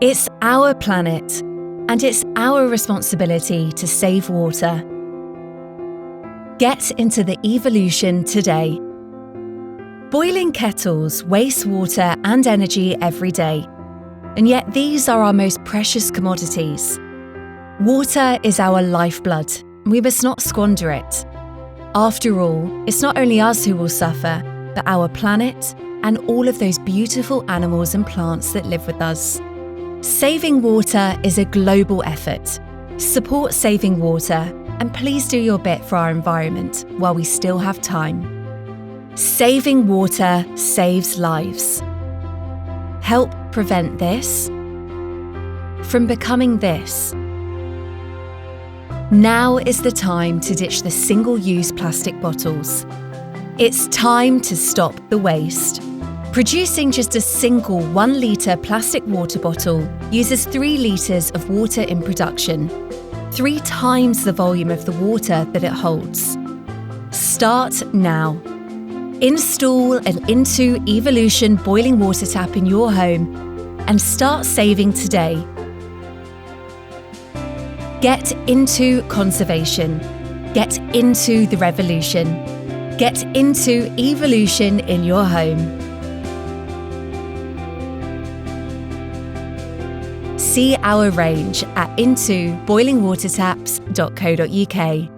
It's our planet, and it's our responsibility to save water. Get into the evolution today. Boiling kettles waste water and energy every day, and yet these are our most precious commodities. Water is our lifeblood. We must not squander it. After all, it's not only us who will suffer, but our planet and all of those beautiful animals and plants that live with us. Saving water is a global effort. Support saving water, and please do your bit for our environment while we still have time. Saving water saves lives. Help prevent this from becoming this. Now is the time to ditch the single-use plastic bottles. It's time to stop the waste. Producing just a single 1 litre plastic water bottle uses 3 litres of water in production, 3 times the volume of the water that it holds. Start now. Install an INTU Evolution boiling water tap in your home and start saving today. Get into conservation. Get into the revolution. Get into evolution in your home. See our range at intuboilingwatertaps.co.uk.